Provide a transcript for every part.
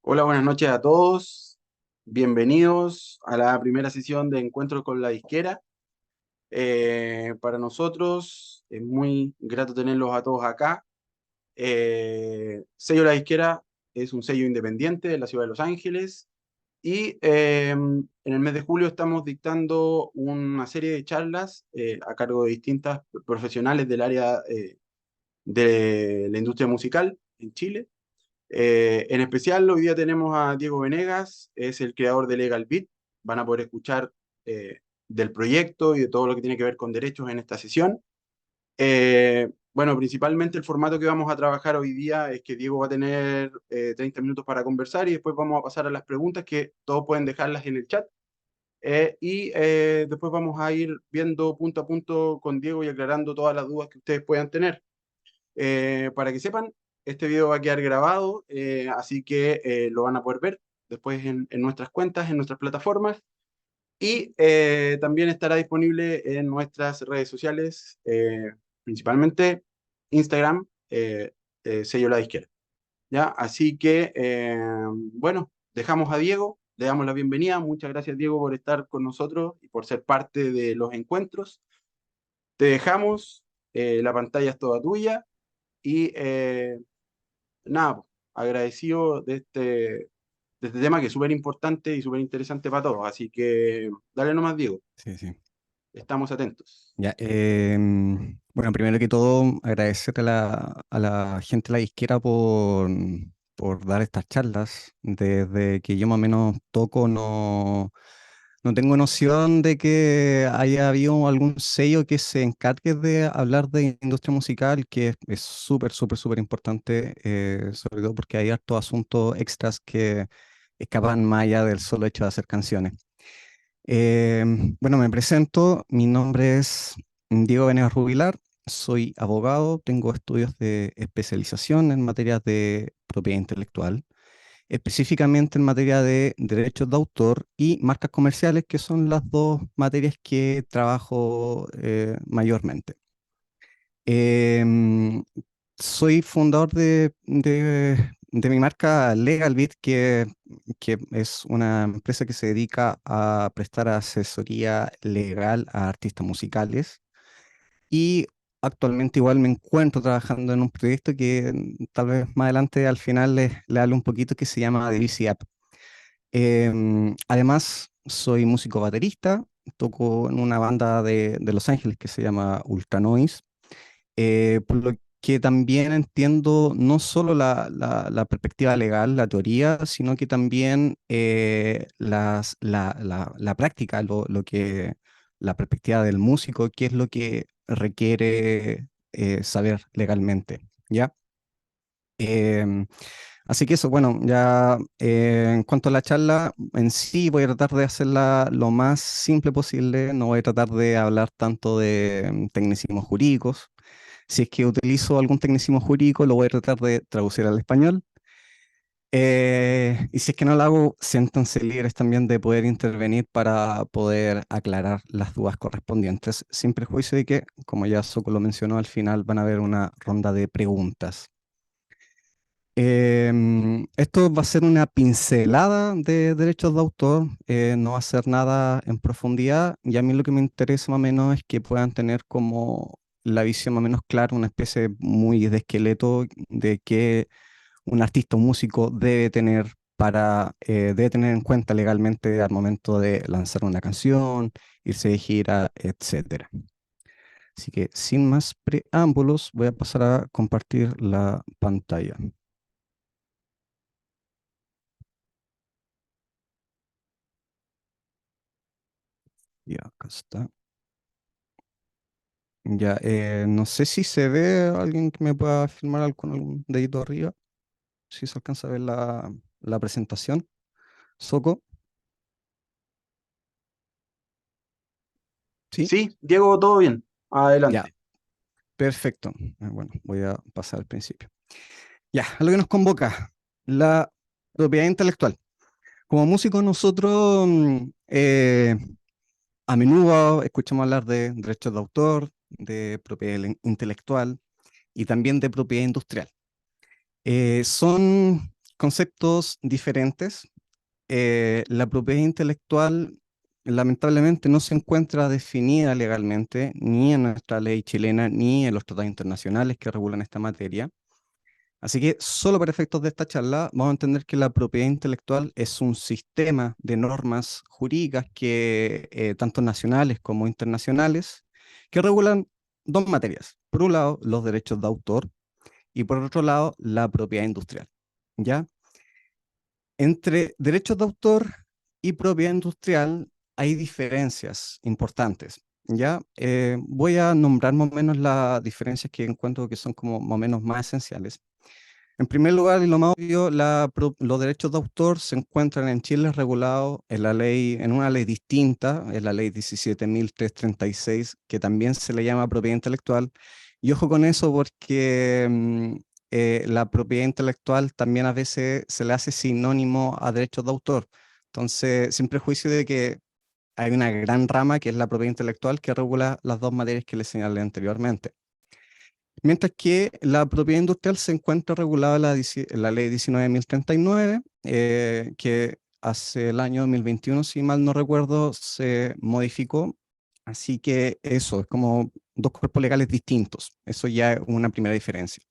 Hola, buenas noches a todos. Bienvenidos a la primera sesión de Encuentro con la Disquera. Para nosotros es muy grato tenerlos a todos acá. Sello La Disquera es un sello independiente de la ciudad de Los Ángeles y en el mes de julio estamos dictando una serie de charlas a cargo de distintas profesionales del área de la industria musical en Chile. En especial, hoy día tenemos a Diego Venegas, es el creador de Legal Beat. Van a poder escuchar del proyecto y de todo lo que tiene que ver con derechos en esta sesión. Bueno, principalmente el formato que vamos a trabajar hoy día es que Diego va a tener 30 minutos para conversar y después vamos a pasar a las preguntas que todos pueden dejarlas en el chat. Después vamos a ir viendo punto a punto con Diego y aclarando todas las dudas que ustedes puedan tener. Para que sepan, este video va a quedar grabado, así que lo van a poder ver después en nuestras cuentas, en nuestras plataformas, y también estará disponible en nuestras redes sociales, principalmente Instagram, Sello La Disquera. ¿Ya? Así que, bueno, dejamos a Diego, le damos la bienvenida. Muchas gracias, Diego, por estar con nosotros y por ser parte de los encuentros. Te dejamos, la pantalla es toda tuya y nada, pues, agradecido de este tema que es súper importante y súper interesante para todos. Así que dale nomás, Diego, Sí, sí. estamos atentos. Ya, bueno, primero que todo, agradecer a la gente de la disquera por dar estas charlas. Desde que yo más o menos toco, no tengo noción de que haya habido algún sello que se encargue de hablar de industria musical, que es súper, súper, súper importante, sobre todo porque hay hartos asuntos extras que escapan más allá del solo hecho de hacer canciones. Bueno, me presento, mi nombre es Diego Venegas Rubilar, soy abogado, tengo estudios de especialización en materias de propiedad intelectual, específicamente en materia de derechos de autor y marcas comerciales, que son las dos materias que trabajo mayormente. Em, Soy fundador de mi marca Legal Beat, que es una empresa que se dedica a prestar asesoría legal a artistas musicales. Y actualmente igual me encuentro trabajando en un proyecto que tal vez más adelante al final le hable un poquito, que se llama The App. Además, soy músico baterista, toco en una banda de Los Ángeles que se llama Ultra Noise, por lo que también entiendo no solo la perspectiva legal, la teoría, sino que también la práctica, la perspectiva del músico, qué es lo que requiere saber legalmente, ¿ya? Em, Así que eso, bueno, ya en cuanto a la charla en sí, voy a tratar de hacerla lo más simple posible, no voy a tratar de hablar tanto de tecnicismos jurídicos. Si es que utilizo algún tecnicismo jurídico, lo voy a tratar de traducir al español. Y si es que no lo hago, siéntanse libres también de poder intervenir para poder aclarar las dudas correspondientes, sin perjuicio de que, como ya Soco lo mencionó, al final van a haber una ronda de preguntas. Esto va a ser una pincelada de derechos de autor, no va a ser nada en profundidad, y a mí lo que me interesa más o menos es que puedan tener como la visión más o menos clara, una especie muy de esqueleto de que un artista, un músico debe tener en cuenta legalmente al momento de lanzar una canción, irse de gira, etcétera. Así que sin más preámbulos, voy a pasar a compartir la pantalla. Ya, acá está. Ya, no sé si se ve alguien que me pueda filmar con algún dedito arriba, si se alcanza a ver la presentación. Soco, ¿sí? Sí, Diego, todo bien. Ya, Adelante. perfecto. Bueno, voy a pasar al principio. Ya, a lo que nos convoca, la propiedad intelectual. Como músicos nosotros a menudo escuchamos hablar de derechos de autor, de propiedad intelectual y también de propiedad industrial. Son conceptos diferentes. La propiedad intelectual lamentablemente no se encuentra definida legalmente ni en nuestra ley chilena ni en los tratados internacionales que regulan esta materia. Así que solo para efectos de esta charla vamos a entender que la propiedad intelectual es un sistema de normas jurídicas que tanto nacionales como internacionales que regulan dos materias. Por un lado, los derechos de autor y por otro lado, la propiedad industrial. ¿Ya? Entre derechos de autor y propiedad industrial hay diferencias importantes. ¿Ya? Voy a nombrar más o menos las diferencias que encuentro que son como más o menos más esenciales. En primer lugar, y lo más obvio, los derechos de autor se encuentran en Chile regulados en la ley, en una ley distinta, es la ley 17.336, que también se le llama propiedad intelectual. Y ojo con eso porque la propiedad intelectual también a veces se le hace sinónimo a derechos de autor. Entonces, sin prejuicio de que hay una gran rama que es la propiedad intelectual que regula las dos materias que les señalé anteriormente. Mientras que la propiedad industrial se encuentra regulada en la ley 19.039, que hace el año 2021, si mal no recuerdo, se modificó. Así que eso, es como dos cuerpos legales distintos. Eso ya es una primera diferencia.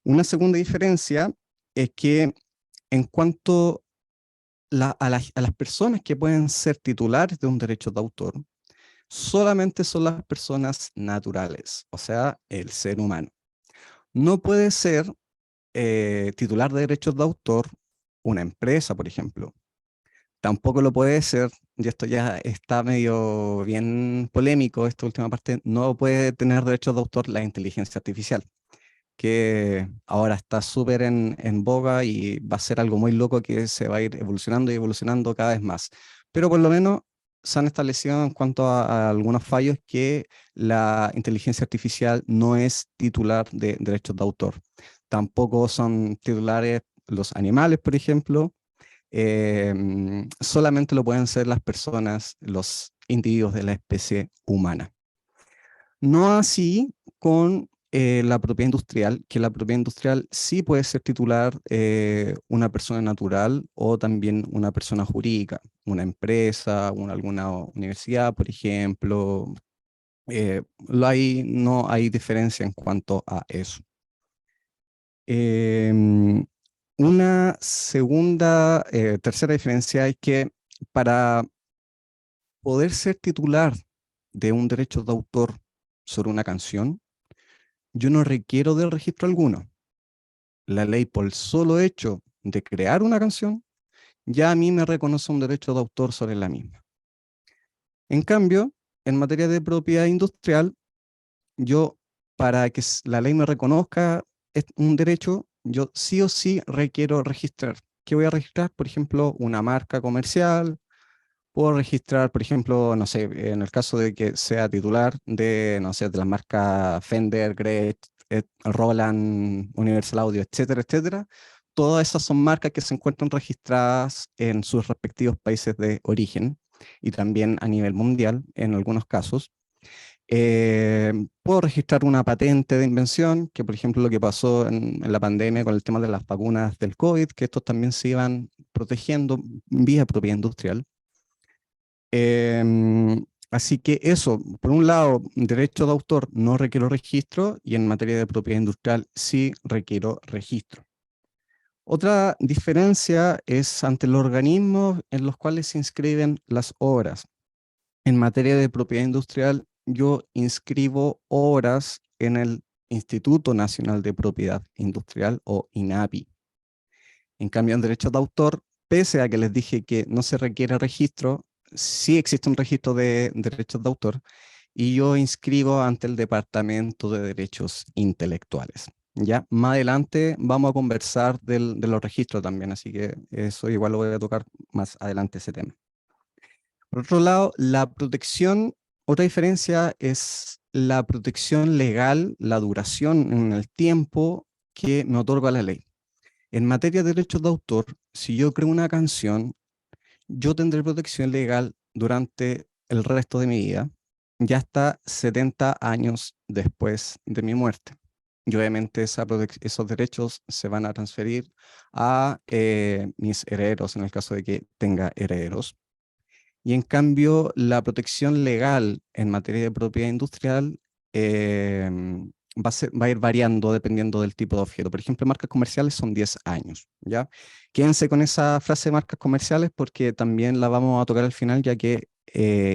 Una segunda diferencia es que en cuanto a las personas que pueden ser titulares de un derecho de autor, solamente son las personas naturales, o sea, el ser humano. No puede ser titular de derechos de autor una empresa, por ejemplo. Tampoco lo puede ser, y esto ya está medio bien polémico, esta última parte, no puede tener derechos de autor la inteligencia artificial, que ahora está súper en boga y va a ser algo muy loco que se va a ir evolucionando y evolucionando cada vez más. Pero por lo menos se han establecido en cuanto a algunos fallos que la inteligencia artificial no es titular de derechos de autor. Tampoco son titulares los animales, por ejemplo. Solamente lo pueden ser las personas, los individuos de la especie humana. No así con la propiedad industrial, que la propiedad industrial sí puede ser titular una persona natural o también una persona jurídica, una empresa, alguna universidad, por ejemplo. No hay diferencia en cuanto a eso. Em, una tercera diferencia es que para poder ser titular de un derecho de autor sobre una canción, yo no requiero del registro alguno. La ley, por el solo hecho de crear una canción, ya a mí me reconoce un derecho de autor sobre la misma. En cambio, en materia de propiedad industrial, yo, para que la ley me reconozca un derecho, yo sí o sí requiero registrar. ¿Qué voy a registrar? Por ejemplo, una marca comercial. Puedo registrar, por ejemplo, no sé, en el caso de que sea titular de, no sé, de las marcas Fender, Gretsch, Roland, Universal Audio, etcétera, etcétera. Todas esas son marcas que se encuentran registradas en sus respectivos países de origen y también a nivel mundial en algunos casos. Puedo registrar una patente de invención, que por ejemplo lo que pasó en la pandemia con el tema de las vacunas del COVID, que estos también se iban protegiendo vía propiedad industrial. Así que eso, por un lado, derecho de autor no requiero registro y en materia de propiedad industrial sí requiero registro. Otra diferencia es ante los organismos en los cuales se inscriben las obras. En materia de propiedad industrial, yo inscribo obras en el Instituto Nacional de Propiedad Industrial o INAPI. En cambio, en derechos de autor, pese a que les dije que no se requiere registro, sí existe un registro de derechos de autor y yo inscribo ante el Departamento de Derechos Intelectuales. Ya, más adelante vamos a conversar de los registros también, así que eso igual lo voy a tocar más adelante ese tema. Por otro lado, otra diferencia es la protección legal, la duración en el tiempo que me otorga la ley. En materia de derechos de autor, si yo creo una canción, yo tendré protección legal durante el resto de mi vida, ya hasta 70 años después de mi muerte. y obviamente esos derechos se van a transferir a mis herederos, en el caso de que tenga herederos. Y en cambio, la protección legal en materia de propiedad industrial va a ir variando dependiendo del tipo de objeto. Por ejemplo, marcas comerciales son 10 años, ¿ya? Quédense con esa frase de marcas comerciales porque también la vamos a tocar al final, ya que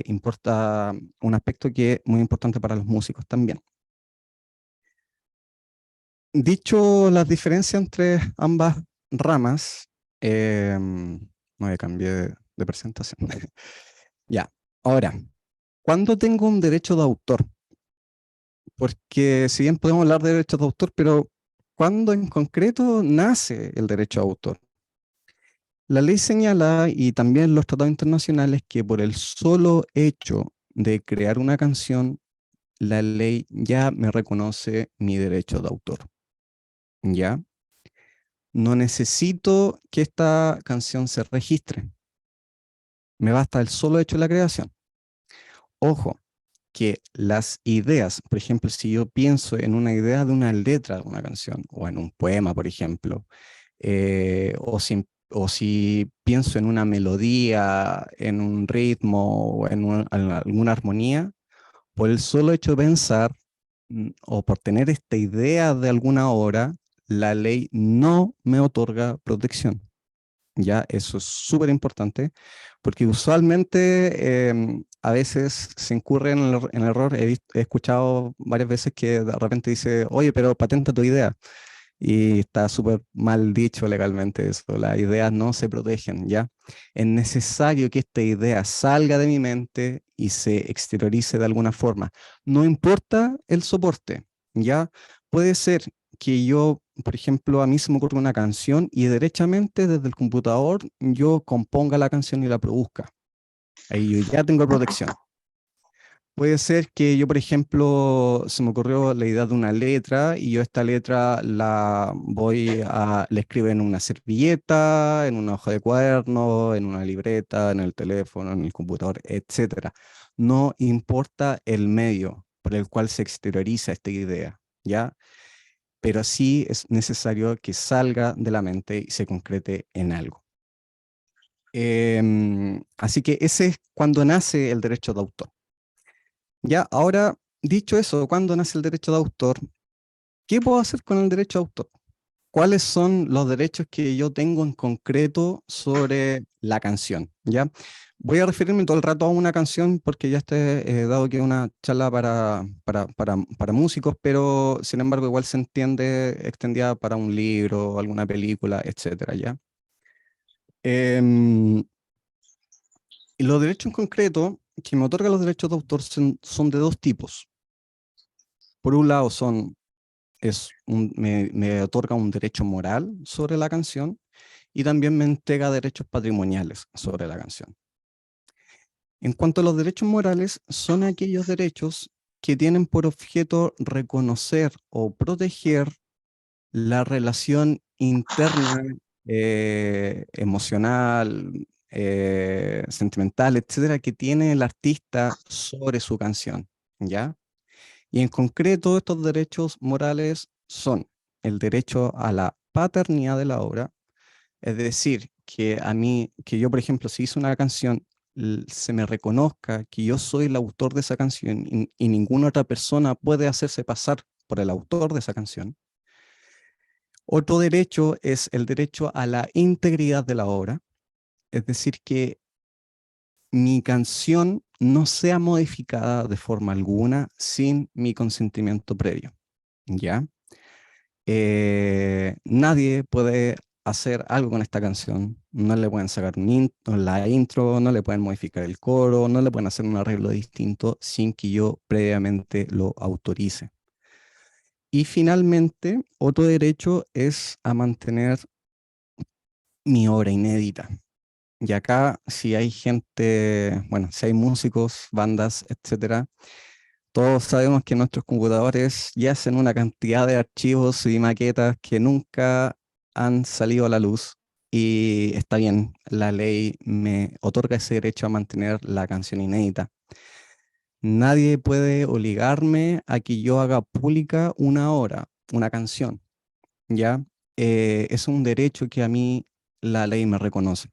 importa un aspecto que es muy importante para los músicos también. Dicho las diferencias entre ambas ramas, me cambié de presentación. Ya, ahora, ¿cuándo tengo un derecho de autor? Porque si bien podemos hablar de derechos de autor, pero ¿cuándo en concreto nace el derecho de autor? La ley señala, y también los tratados internacionales, que por el solo hecho de crear una canción, la ley ya me reconoce mi derecho de autor. ¿Ya? No necesito que esta canción se registre. Me basta el solo hecho de la creación. Ojo, que las ideas, por ejemplo, si yo pienso en una idea de una letra de una canción, o en un poema, por ejemplo, o si pienso en una melodía, en un ritmo, o en alguna armonía, por el solo hecho de pensar, o por tener esta idea de alguna obra, la ley no me otorga protección. Ya, eso es súper importante, porque usualmente a veces se incurre en el error. He escuchado varias veces que de repente dice, oye, pero patenta tu idea. Y está súper mal dicho legalmente eso. Las ideas no se protegen, ¿ya? Es necesario que esta idea salga de mi mente y se exteriorice de alguna forma. No importa el soporte, ¿ya? Puede ser que yo, por ejemplo, a mí se me ocurre una canción y derechamente desde el computador yo componga la canción y la produzca. Ahí yo ya tengo protección. Puede ser que yo, por ejemplo, se me ocurrió la idea de una letra y yo esta letra la escribo en una servilleta, en una hoja de cuaderno, en una libreta, en el teléfono, en el computador, etcétera. No importa el medio por el cual se exterioriza esta idea, ¿ya? Pero sí es necesario que salga de la mente y se concrete en algo. Así que ese es cuando nace el derecho de autor. Ya, ahora, dicho eso, ¿cuándo nace el derecho de autor? ¿Qué puedo hacer con el derecho de autor? ¿Cuáles son los derechos que yo tengo en concreto sobre la canción? ¿Ya? Voy a referirme todo el rato a una canción porque ya dado que es una charla para músicos, pero sin embargo igual se entiende extendida para un libro, alguna película, etcétera, ¿ya? Em, y los derechos en concreto que me otorgan los derechos de autor son de dos tipos. Por un lado me otorga un derecho moral sobre la canción y también me entrega derechos patrimoniales sobre la canción. En cuanto a los derechos morales, son aquellos derechos que tienen por objeto reconocer o proteger la relación interna, emocional, sentimental, etcétera, que tiene el artista sobre su canción, ¿ya? Y en concreto, estos derechos morales son el derecho a la paternidad de la obra, es decir, que yo, por ejemplo, si hice una canción, se me reconozca que yo soy el autor de esa canción y ninguna otra persona puede hacerse pasar por el autor de esa canción. Otro derecho es el derecho a la integridad de la obra, es decir, que mi canción no sea modificada de forma alguna sin mi consentimiento previo, ¿ya? Nadie puede hacer algo con esta canción, no le pueden sacar la intro, no le pueden modificar el coro, no le pueden hacer un arreglo distinto sin que yo previamente lo autorice. Y finalmente, otro derecho es a mantener mi obra inédita. Y acá, si hay gente, bueno, si hay músicos, bandas, etcétera, todos sabemos que nuestros computadores yacen una cantidad de archivos y maquetas que nunca han salido a la luz. Y está bien, la ley me otorga ese derecho a mantener la canción inédita. Nadie puede obligarme a que yo haga pública una obra. una canción, ¿ya? Es un derecho que a mí la ley me reconoce.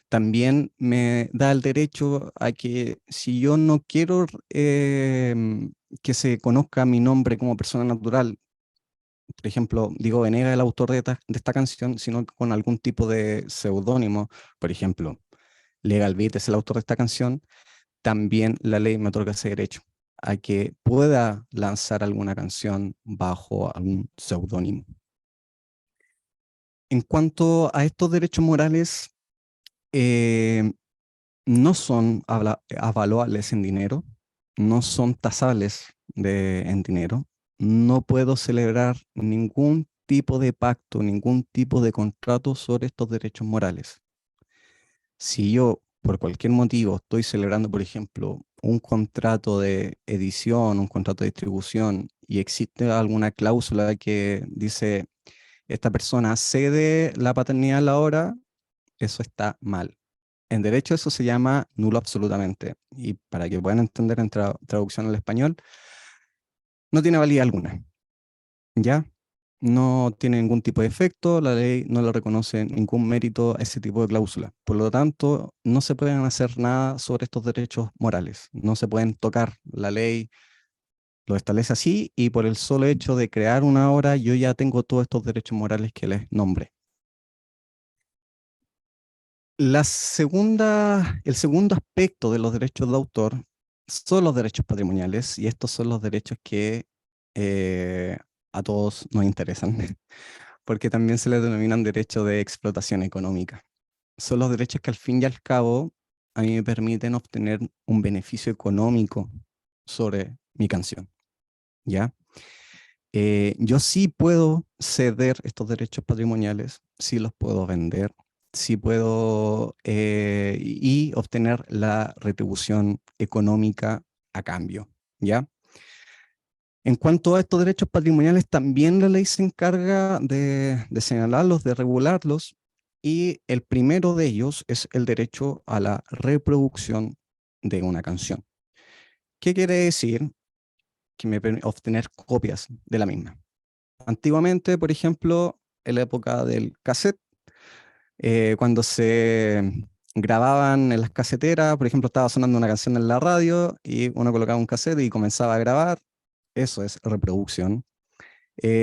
También me da el derecho a que si yo no quiero que se conozca mi nombre como persona natural, por ejemplo, Diego Venegas, el autor de esta canción, sino con algún tipo de seudónimo, por ejemplo, Legal Beat es el autor de esta canción, también la ley me otorga ese derecho a que pueda lanzar alguna canción bajo algún seudónimo. En cuanto a estos derechos morales, eh, no son avaluables en dinero, no son tasables en dinero. No puedo celebrar ningún tipo de pacto, ningún tipo de contrato sobre estos derechos morales. Si yo, por cualquier motivo, estoy celebrando, por ejemplo, un contrato de edición, un contrato de distribución, y existe alguna cláusula que dice, esta persona cede la paternidad a la obra, eso está mal. En derecho eso se llama nulo absolutamente. Y para que puedan entender en traducción al español, no tiene validez alguna. ¿Ya? No tiene ningún tipo de efecto, la ley no le reconoce ningún mérito a ese tipo de cláusula. Por lo tanto, no se pueden hacer nada sobre estos derechos morales. No se pueden tocar. La ley lo establece así y por el solo hecho de crear una obra, yo ya tengo todos estos derechos morales que les nombré. El segundo aspecto de los derechos de autor son los derechos patrimoniales, y estos son los derechos que eh, a todos nos interesan, porque también se les denominan derechos de explotación económica. Son los derechos que al fin y al cabo a mí me permiten obtener un beneficio económico sobre mi canción, ¿ya? Yo sí puedo ceder estos derechos patrimoniales, sí los puedo vender, sí puedo y obtener la retribución económica a cambio, ¿ya? En cuanto a estos derechos patrimoniales, también la ley se encarga de señalarlos, de regularlos, y el primero de ellos es el derecho a la reproducción de una canción. ¿Qué quiere decir? Que me permite obtener copias de la misma. Antiguamente, por ejemplo, en la época del cassette, cuando se grababan en las caseteras, por ejemplo, estaba sonando una canción en la radio y uno colocaba un cassette y comenzaba a grabar, eso es reproducción.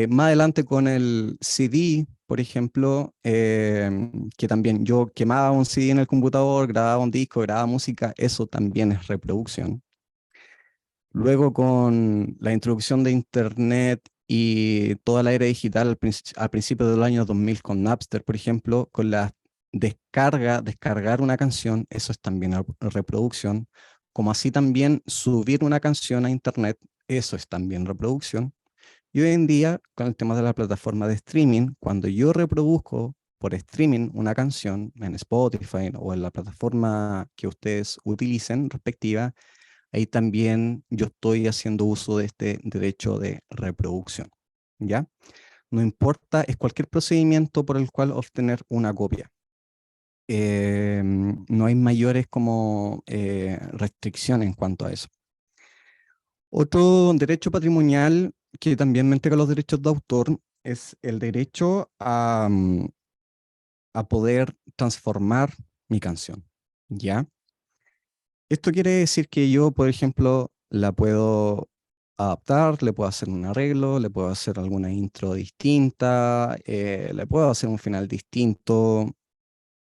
Más adelante con el CD, por ejemplo, que también yo quemaba un CD en el computador, grababa un disco, grababa música, eso también es reproducción. Luego con la introducción de Internet y toda la era digital al principio del año 2000 con Napster, por ejemplo, con la descargar una canción, eso es también reproducción, como así también subir una canción a Internet, eso es también reproducción. Y hoy en día, con el tema de la plataforma de streaming, cuando yo reproduzco por streaming una canción en Spotify o en la plataforma que ustedes utilicen respectiva, ahí también yo estoy haciendo uso de este derecho de reproducción, ¿ya? No importa, es cualquier procedimiento por el cual obtener una copia. No hay mayores como restricciones en cuanto a eso. Otro derecho patrimonial que también me entrega los derechos de autor es el derecho a poder transformar mi canción, ¿ya? Esto quiere decir que yo, por ejemplo, la puedo adaptar, le puedo hacer un arreglo, le puedo hacer alguna intro distinta, le puedo hacer un final distinto,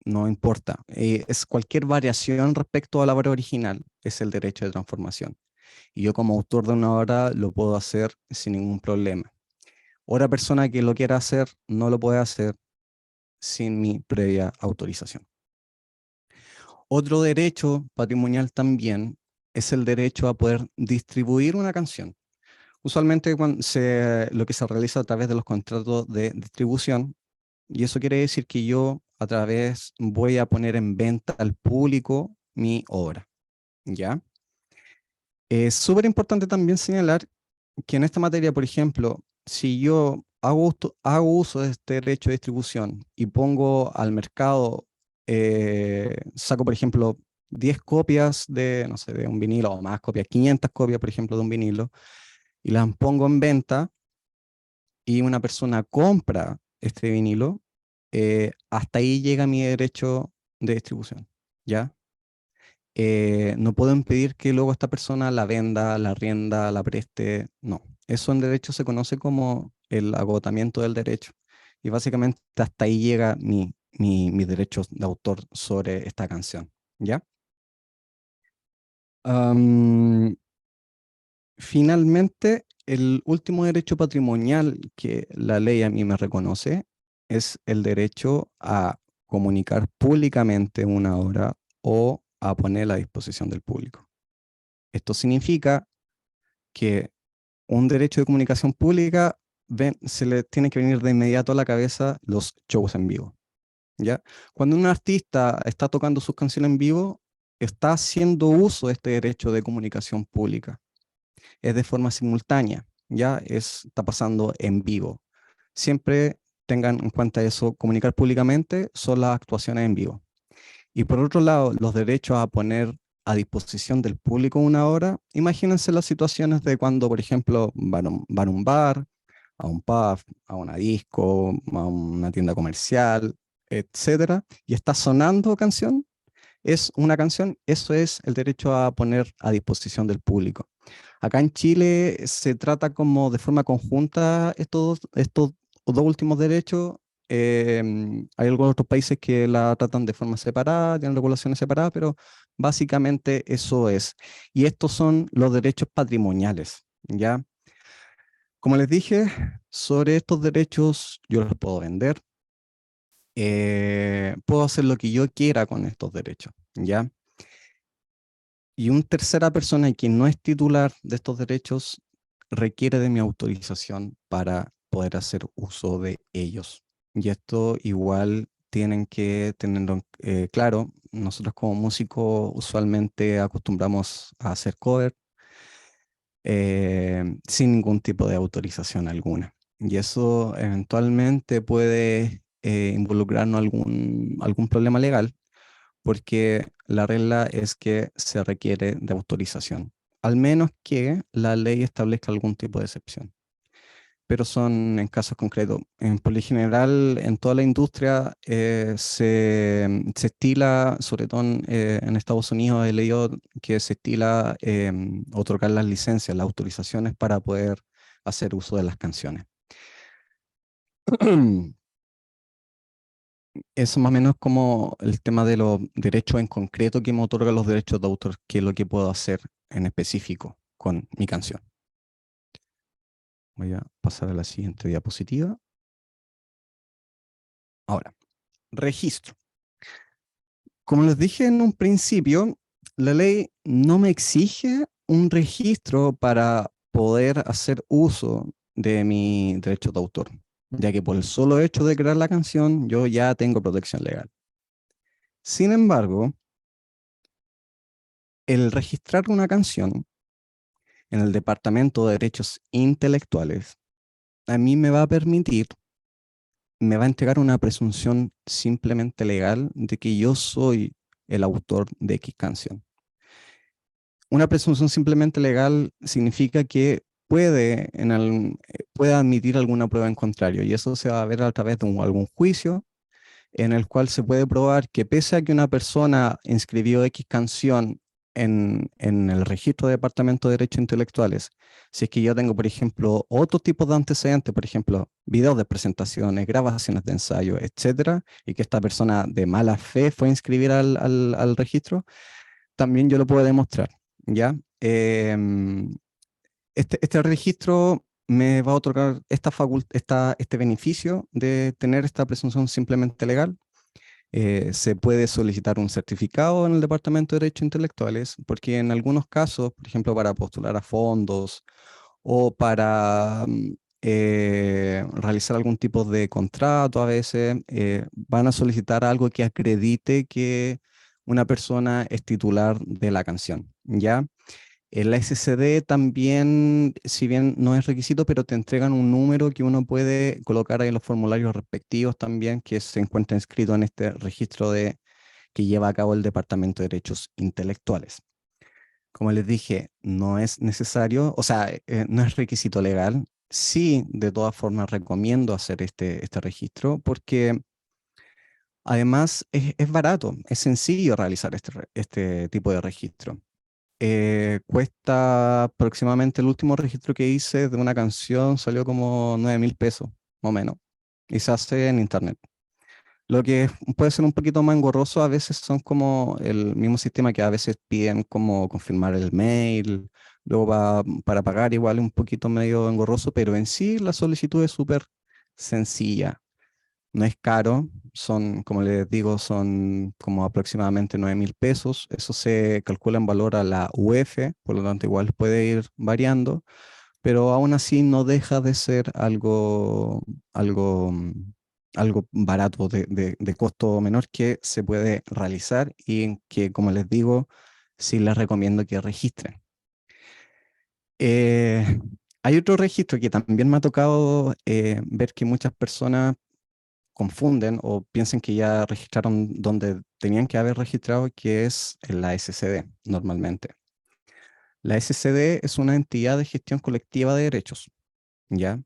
no importa. Es cualquier variación respecto a la obra original, es el derecho de transformación. Y yo como autor de una obra lo puedo hacer sin ningún problema. Otra persona que lo quiera hacer no lo puede hacer sin mi previa autorización. Otro derecho patrimonial también es el derecho a poder distribuir una canción. Usualmente lo que se realiza a través de los contratos de distribución, y eso quiere decir que yo a través voy a poner en venta al público mi obra, ¿ya? Es súper importante también señalar que en esta materia, por ejemplo, si yo hago uso de este derecho de distribución y pongo al mercado, saco, por ejemplo, 10 copias de, no sé, de un vinilo o más copias, 500 copias, por ejemplo, de un vinilo, y las pongo en venta y una persona compra este vinilo, hasta ahí llega mi derecho de distribución, ¿ya? No puedo impedir que luego esta persona la venda, la rienda, la preste, no. Eso en derecho se conoce como el agotamiento del derecho. Y básicamente hasta ahí llega mis derechos de autor sobre esta canción, ¿ya? Am, Finalmente, el último derecho patrimonial que la ley a mí me reconoce es el derecho a comunicar públicamente una obra o a ponerla a disposición del público. Esto significa que un derecho de comunicación pública se le tiene que venir de inmediato a la cabeza los shows en vivo, ¿ya? Cuando un artista está tocando sus canciones en vivo, está haciendo uso de este derecho de comunicación pública. Es de forma simultánea, ¿ya? Está pasando en vivo. Siempre tengan en cuenta eso, comunicar públicamente son las actuaciones en vivo. Y por otro lado, los derechos a poner a disposición del público una obra, imagínense las situaciones de cuando, por ejemplo, van a un bar, a un pub, a una disco, a una tienda comercial, etcétera, y está sonando canción, es una canción, eso es el derecho a poner a disposición del público. Acá en Chile se trata como de forma conjunta estos dos últimos derechos. Hay algunos otros países que la tratan de forma separada, tienen regulaciones separadas, pero básicamente eso es. Y estos son los derechos patrimoniales, ¿ya? Como les dije, sobre estos derechos yo los puedo vender, puedo hacer lo que yo quiera con estos derechos, ¿ya? Y una tercera persona quien no es titular de estos derechos requiere de mi autorización para poder hacer uso de ellos. Y esto igual tienen que tenerlo claro. Nosotros como músicos usualmente acostumbramos a hacer cover sin ningún tipo de autorización alguna. Y eso eventualmente puede involucrarnos algún problema legal, porque la regla es que se requiere de autorización, al menos que la ley establezca algún tipo de excepción. Pero son en casos concretos. Por lo general, en toda la industria se estila, sobre todo en Estados Unidos, he leído que se estila otorgar las licencias, las autorizaciones para poder hacer uso de las canciones. Eso más o menos como el tema de los derechos en concreto que me otorgan los derechos de autor, que es lo que puedo hacer en específico con mi canción. Voy a pasar a la siguiente diapositiva. Ahora, registro. Como les dije en un principio, la ley no me exige un registro para poder hacer uso de mi derecho de autor, ya que por el solo hecho de crear la canción yo ya tengo protección legal. Sin embargo, el registrar una canción en el Departamento de Derechos Intelectuales, a mí me va a permitir, me va a entregar una presunción simplemente legal de que yo soy el autor de X canción. Una presunción simplemente legal significa que puede admitir alguna prueba en contrario, y eso se va a ver a través de algún juicio en el cual se puede probar que pese a que una persona inscribió X canción en el registro de Departamento de Derechos Intelectuales, si es que yo tengo, por ejemplo, otro tipo de antecedentes, por ejemplo, videos de presentaciones, grabaciones de ensayo, etcétera, y que esta persona de mala fe fue a inscribir al registro, también yo lo puedo demostrar, ¿ya? Este registro me va a otorgar este beneficio de tener esta presunción simplemente legal. Se puede solicitar un certificado en el Departamento de Derechos Intelectuales, porque en algunos casos, por ejemplo, para postular a fondos o para realizar algún tipo de contrato, a veces van a solicitar algo que acredite que una persona es titular de la canción, ¿ya? El SSD también, si bien no es requisito, pero te entregan un número que uno puede colocar ahí en los formularios respectivos también, que se encuentra inscrito en este registro que lleva a cabo el Departamento de Derechos Intelectuales. Como les dije, no es necesario, o sea, no es requisito legal, Sí, de todas formas recomiendo hacer este registro porque además es barato, es sencillo realizar este tipo de registro. Cuesta aproximadamente el último registro que hice de una canción salió como 9.000 pesos, más o menos, y se hace en internet. Lo que puede ser un poquito más engorroso a veces son como el mismo sistema que a veces piden como confirmar el mail, luego para pagar igual un poquito medio engorroso, pero en sí la solicitud es súper sencilla, no es caro, son, como les digo, son como aproximadamente 9.000 pesos, eso se calcula en valor a la UF, por lo tanto igual puede ir variando, pero aún así no deja de ser algo, algo barato de costo menor que se puede realizar y en que, como les digo, sí les recomiendo que registren. Eh, Hay otro registro que también me ha tocado ver que muchas personas confunden o piensan que ya registraron donde tenían que haber registrado, que es en la SCD normalmente. La SCD es una entidad de gestión colectiva de derechos, ¿ya?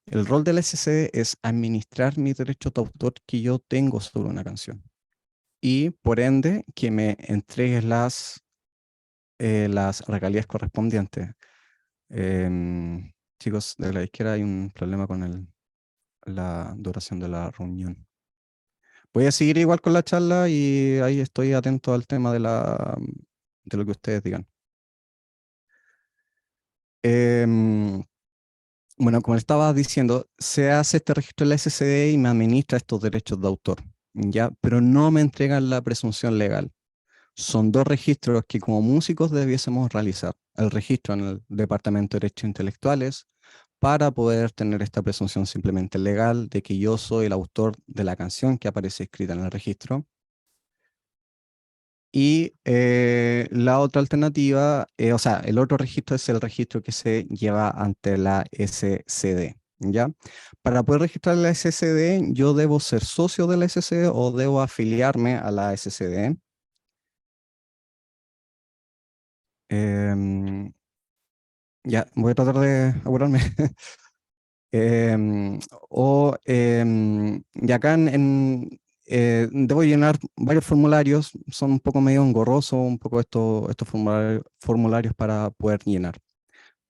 El rol del SCD es administrar mis derechos de autor que yo tengo sobre una canción y por ende que me entregues las regalías correspondientes. Chicos, de la izquierda hay un problema con la duración de la reunión. Voy a seguir igual con la charla y ahí estoy atento al tema de lo que ustedes digan. Em, Bueno, como estaba diciendo, se hace este registro en la SCD y me administra estos derechos de autor, ¿ya? Pero no me entregan la presunción legal. Son dos registros que como músicos debiésemos realizar. El registro en el Departamento de Derechos Intelectuales para poder tener esta presunción simplemente legal de que yo soy el autor de la canción que aparece escrita en el registro. Y la otra alternativa, o sea, el otro registro es el registro que se lleva ante la SCD, ¿ya? Para poder registrar la SCD, yo debo ser socio de la SCD o debo afiliarme a la SCD. Em, ya, voy a tratar de apurarme. Em, y acá debo llenar varios formularios, son un poco medio engorrosos, un poco estos formularios para poder llenar.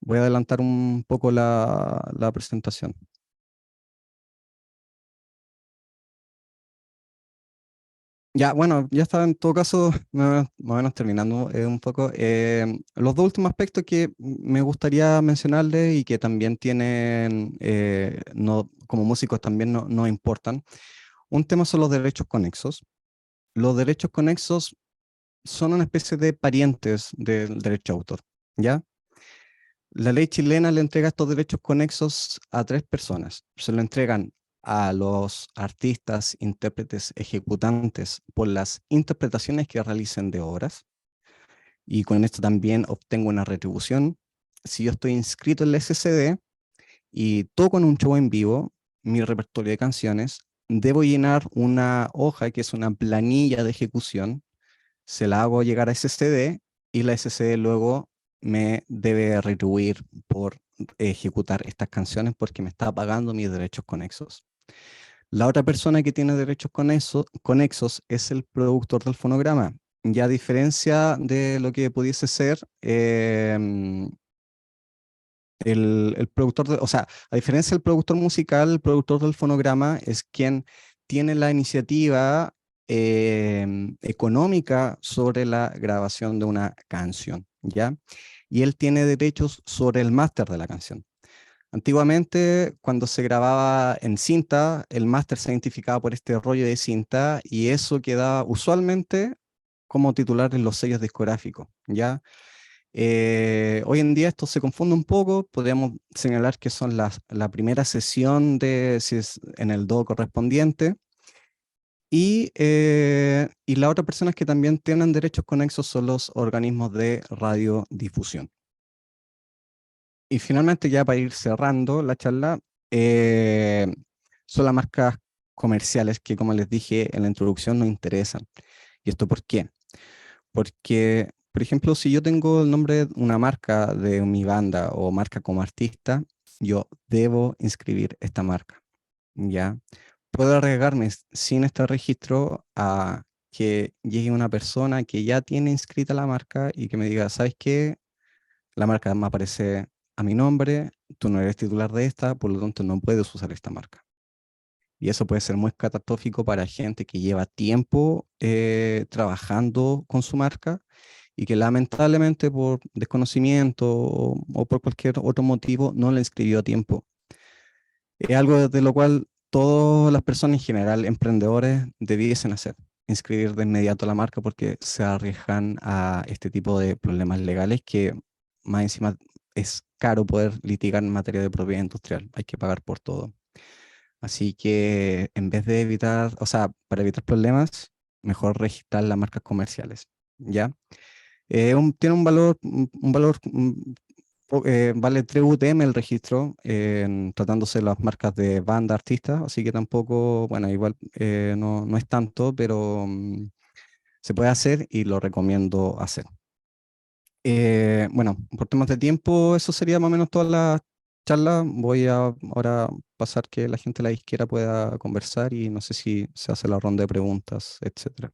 Voy a adelantar un poco la presentación. Ya, bueno, ya está en todo caso, más o menos terminando un poco. Los dos últimos aspectos que me gustaría mencionarles y que también tienen, no, como músicos también no importan. Un tema son los derechos conexos. Los derechos conexos son una especie de parientes del derecho a autor, ¿ya? La ley chilena le entrega estos derechos conexos a tres personas. Se lo entregan a los artistas, intérpretes, ejecutantes por las interpretaciones que realicen de obras y con esto también obtengo una retribución. Si yo estoy inscrito en la SCD y toco en un show en vivo, mi repertorio de canciones, debo llenar una hoja que es una planilla de ejecución, se la hago llegar a SCD y la SCD luego me debe retribuir por ejecutar estas canciones porque me está pagando mis derechos conexos. La otra persona que tiene derechos conexos es el productor del fonograma. Ya a diferencia de lo que pudiese ser el productor, o sea, a diferencia del productor musical, el productor del fonograma es quien tiene la iniciativa económica sobre la grabación de una canción, ¿ya? Y él tiene derechos sobre el máster de la canción. Antiguamente, cuando se grababa en cinta, el máster se identificaba por este rollo de cinta y eso quedaba usualmente como titular en los sellos discográficos, ¿ya? Hoy en día esto se confunde un poco, podríamos señalar que son la primera sesión de si es en el do correspondiente y las otras personas que también tienen derechos conexos son los organismos de radiodifusión. Y finalmente ya para ir cerrando la charla, eh, son las marcas comerciales que como les dije en la introducción nos interesan. ¿Y esto por qué? Porque, por ejemplo, si yo tengo el nombre de una marca de mi banda o marca como artista, yo debo inscribir esta marca, ¿ya? Puedo arriesgarme sin este registro a que llegue una persona que ya tiene inscrita la marca y que me diga, ¿sabes qué? La marca me aparece a mi nombre, tú no eres titular de esta, por lo tanto no puedes usar esta marca. Y eso puede ser muy catastrófico para gente que lleva tiempo trabajando con su marca y que lamentablemente por desconocimiento o por cualquier otro motivo no la inscribió a tiempo. Es algo de lo cual todas las personas en general, emprendedores, debiesen hacer, inscribir de inmediato la marca porque se arriesgan a este tipo de problemas legales que más encima es caro poder litigar en materia de propiedad industrial, hay que pagar por todo. Así que en vez de evitar, o sea, para evitar problemas, mejor registrar las marcas comerciales, ¿ya? Tiene un valor vale 3 UTM el registro, tratándose de las marcas de banda, artistas, así que tampoco, bueno, igual no es tanto, pero se puede hacer y lo recomiendo hacer. Bueno, por temas de tiempo, eso sería más o menos toda la charla. Voy a ahora pasar que la gente de la izquierda pueda conversar y no sé si se hace la ronda de preguntas, etcétera.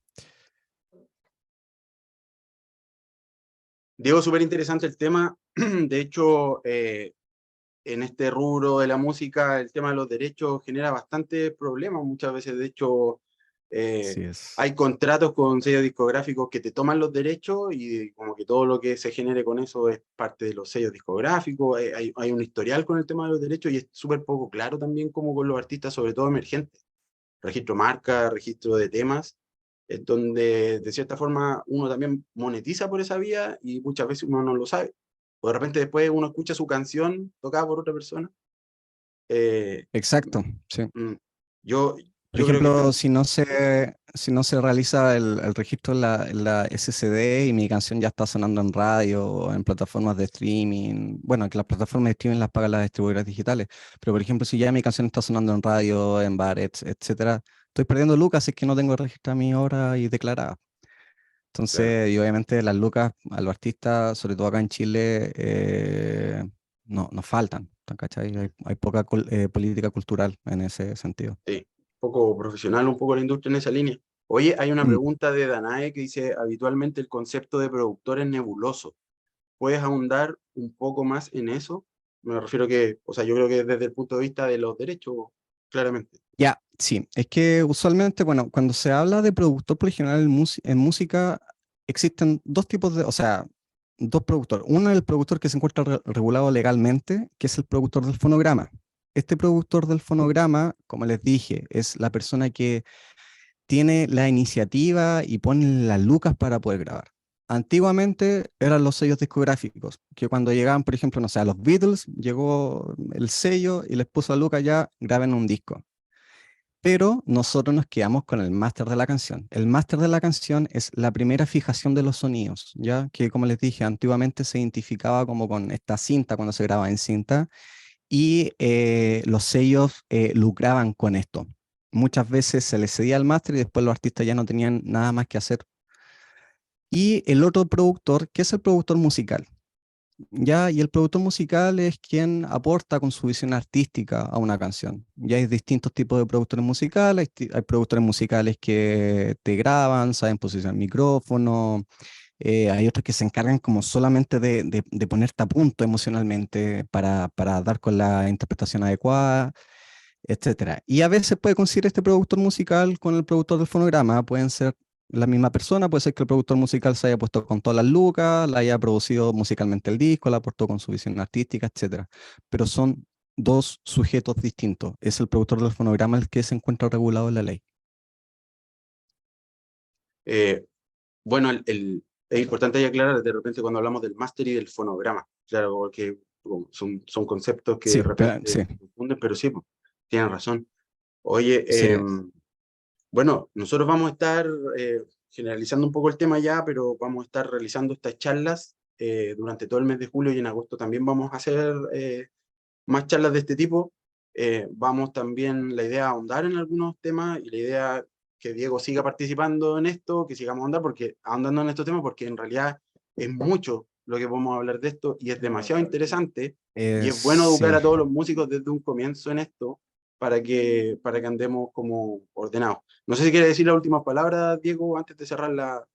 Diego, súper interesante el tema. De hecho, en este rubro de la música, el tema de los derechos genera bastante problemas muchas veces. De hecho, Así es. hay contratos con sellos discográficos que te toman los derechos y como que todo lo que se genere con eso es parte de los sellos discográficos. Hay un historial con el tema de los derechos y es súper poco claro también como con los artistas, sobre todo emergentes. Registro marca, registro de temas, donde de cierta forma uno también monetiza por esa vía y muchas veces uno no lo sabe. O de repente después uno escucha su canción tocada por otra persona. Eh, Exacto, sí. mm, yo, Por yo creo que ejemplo, si no se realiza el registro en la SSD y mi canción ya está sonando en radio o en plataformas de streaming, bueno, que las plataformas de streaming las pagan las distribuidoras digitales, pero por ejemplo, si ya mi canción está sonando en radio, en bares, etcétera, estoy perdiendo lucas si es que no tengo registrada mi obra y declarada. claro, Entonces, y obviamente las lucas a los artistas, sobre todo acá en Chile, no, nos faltan, ¿cachai? Hay poca política cultural en ese sentido. sí, un poco profesional, un poco la industria en esa línea. Oye, hay una Mm. pregunta de Danae que dice, habitualmente el concepto de productor es nebuloso. ¿Puedes ahondar un poco más en eso? Me refiero que, o sea, yo creo que desde el punto de vista de los derechos, claramente. Ya, sí, es que usualmente, bueno, cuando se habla de productor por lo general en música, existen dos tipos de, o sea, dos productores. Uno es el productor que se encuentra regulado legalmente, que es el productor del fonograma. Este productor del fonograma, como les dije, es la persona que tiene la iniciativa y pone las lucas para poder grabar. Antiguamente eran los sellos discográficos, que cuando llegaban, por ejemplo, no sé, a los Beatles, llegó el sello y les puso a lucas ya, graben un disco. Pero nosotros nos quedamos con el máster de la canción. El máster de la canción es la primera fijación de los sonidos, ya que como les dije, antiguamente se identificaba como con esta cinta cuando se grababa en cinta y los sellos lucraban con esto. Muchas veces se les cedía el máster y después los artistas ya no tenían nada más que hacer. Y el otro productor, que es el productor musical. Ya, y el productor musical es quien aporta con su visión artística a una canción. Ya hay distintos tipos de productores musicales, hay productores musicales que te graban, saben posicionar el micrófono, hay otros que se encargan como solamente de ponerte a punto emocionalmente para dar con la interpretación adecuada, etcétera. Y a veces puede coincidir este productor musical con el productor del fonograma, pueden ser la misma persona, puede ser que el productor musical se haya puesto con todas las lucas, la haya producido musicalmente el disco, la aportó con su visión artística, etcétera. Pero son dos sujetos distintos. Es el productor del fonograma el que se encuentra regulado en la ley. Eh, bueno, es importante ahí aclarar de repente cuando hablamos del máster y del fonograma, claro, porque son conceptos que de Sí, repente sí, se confunden, pero sí, pues, tienen razón. Oye, sí, bueno, nosotros vamos a estar generalizando un poco el tema ya, pero vamos a estar realizando estas charlas durante todo el mes de julio y en agosto también vamos a hacer más charlas de este tipo. Vamos también, la idea, ahondar en algunos temas y la idea que Diego siga participando en esto, que sigamos ahondando en estos temas, porque en realidad es mucho lo que podemos hablar de esto, y es demasiado interesante, y es bueno educar Sí. a todos los músicos desde un comienzo en esto, para que andemos como ordenados. No sé si quiere decir las últimas palabras, Diego, antes de cerrar la...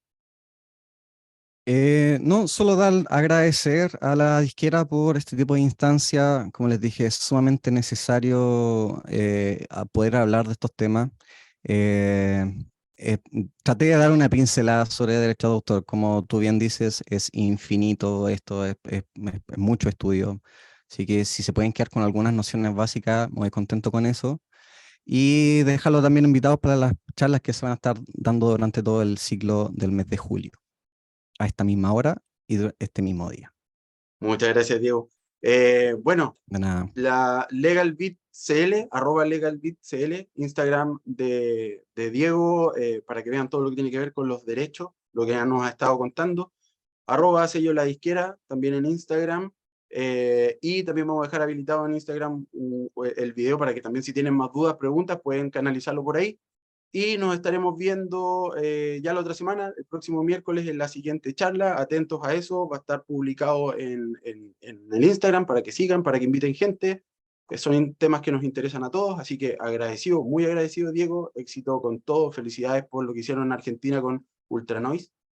No, solo dar agradecer a la disquera por este tipo de instancia. Como les dije, es sumamente necesario a poder hablar de estos temas. Eh, Traté de dar una pincelada sobre derecho de autor. Como tú bien dices, es infinito esto, es mucho estudio. Así que si se pueden quedar con algunas nociones básicas, muy contento con eso. Y dejarlo también invitados para las charlas que se van a estar dando durante todo el ciclo del mes de julio a esta misma hora y este mismo día. Muchas gracias, Diego. Bueno, De nada. la LegalBeatCL, @LegalBeatCL, Instagram de Diego, para que vean todo lo que tiene que ver con los derechos, lo que ya nos ha estado contando. @sello la disquera, también en Instagram. Y también vamos a dejar habilitado en Instagram el video para que también, si tienen más dudas, preguntas, pueden canalizarlo por ahí. Y nos estaremos viendo ya la otra semana, el próximo miércoles, en la siguiente charla. Atentos a eso, va a estar publicado en el Instagram para que sigan, para que inviten gente. Son temas que nos interesan a todos, así que agradecido, muy agradecido, Diego. Éxito con todo, felicidades por lo que hicieron en Argentina con Ultra Noise.